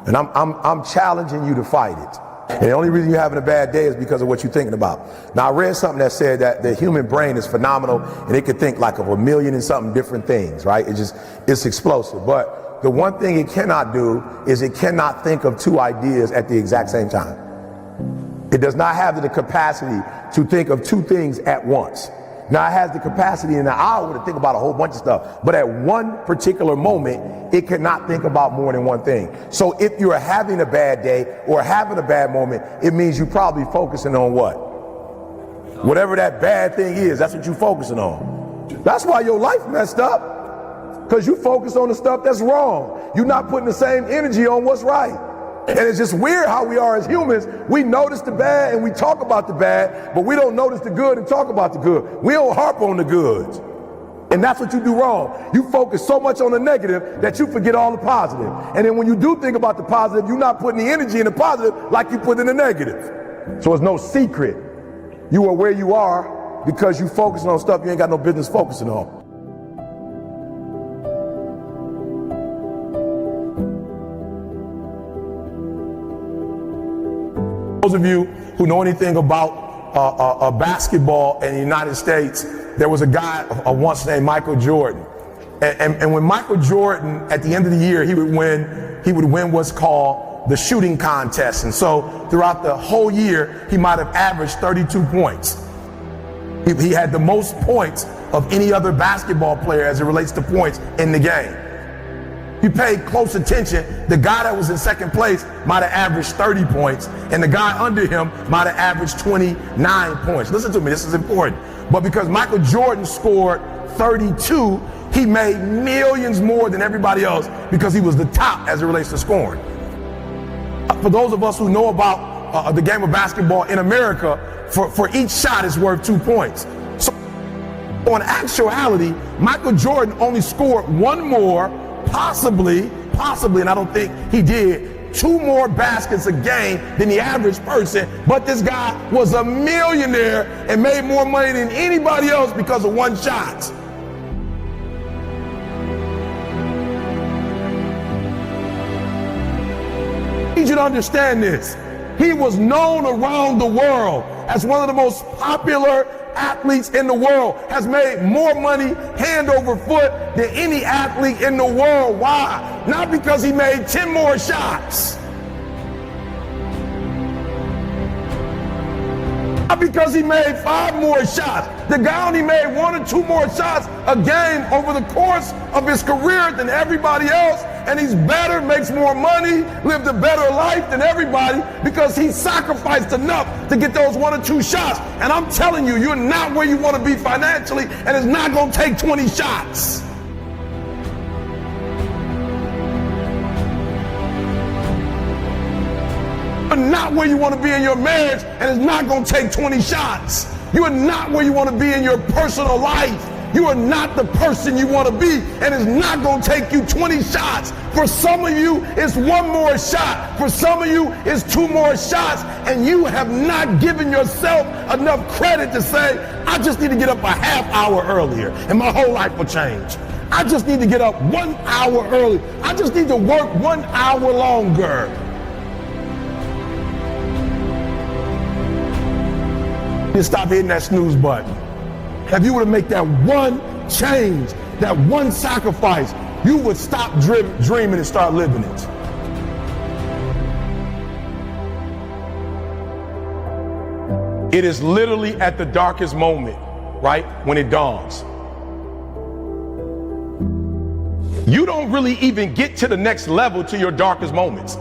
And I'm challenging you to fight it. And the only reason you're having a bad day is because of what you're thinking about. Now, I read something that said that the human brain is phenomenal and it could think like of 1,000,000 and something different things, right? It's explosive. But the one thing it cannot do is it cannot think of two ideas at the exact same time. It does not have the capacity to think of two things at once. Now, it has the capacity in an hour to think about a whole bunch of stuff, but at one particular moment, it cannot think about more than one thing. So if you're having a bad day or having a bad moment, it means you're probably focusing on what? Whatever that bad thing is, that's what you're focusing on. That's why your life messed up, because you focus on the stuff that's wrong. You're not putting the same energy on what's right. And it's just weird how we are as humans. We notice the bad and we talk about the bad, but we don't notice the good and talk about the good. We don't harp on the goods. And that's what you do wrong. You focus so much on the negative that you forget all the positive. And then when you do think about the positive, you're not putting the energy in the positive like you put in the negative. So it's no secret. You are where you are because you focusing on stuff you ain't got no business focusing on. Those of you who know anything about basketball in the United States, there was a guy once named Michael Jordan. And when Michael Jordan, at the end of the year, he would win what's called the shooting contest. And so throughout the whole year, he might have averaged 32 points. He had the most points of any other basketball player as it relates to points in the game. You paid close attention, the guy that was in second place might have averaged 30 points, and the guy under him might have averaged 29 points. Listen to me, this is important. But because Michael Jordan scored 32, he made millions more than everybody else because he was the top as it relates to scoring. For those of us who know about the game of basketball in America, for each shot is worth 2 points. So in actuality, Michael Jordan only scored one more, possibly, and I don't think he did, 2 more baskets a game than the average person, but this guy was a millionaire and made more money than anybody else because of one shot. I need you to understand this. He was known around the world as one of the most popular athletes in the world, has made more money hand over foot than any athlete in the world. Why? Not because he made 10 more shots. Not because he made 5 more shots. The guy only made 1 or 2 more shots a game over the course of his career than everybody else. And he's better, makes more money, lived a better life than everybody because he sacrificed enough to get those 1 or 2 shots. And I'm telling you, you're not where you want to be financially, and it's not going to take 20 shots. You're not where you want to be in your marriage, and it's not going to take 20 shots. You are not where you want to be in your personal life. You are not the person you want to be, and it's not going to take you 20 shots. For some of you, it's 1 more shot. For some of you, it's 2 more shots, and you have not given yourself enough credit to say, I just need to get up a half hour earlier, and my whole life will change. I just need to get up 1 hour early. I just need to work 1 hour longer. Just stop hitting that snooze button. If you were to make that one change, that one sacrifice, you would stop dreaming and start living it. It is literally at the darkest moment, right, when it dawns. You don't really even get to the next level to your darkest moments.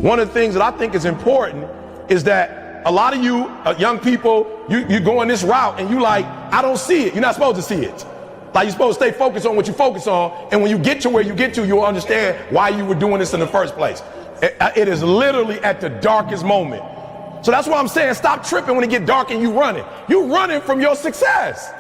One of the things that I think is important is that a lot of you young people, you go in this route and you like, I don't see it. You're not supposed to see it. Like, you're supposed to stay focused on what you focus on, and when you get to where you get to, you'll understand why you were doing this in the first place. It is literally at the darkest moment. So that's why I'm saying stop tripping when it get dark and you running. You're running from your success.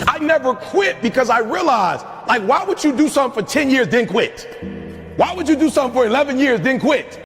I never quit because I realized, like, why would you do something for 10 years then quit? Why would you do something for 11 years then quit?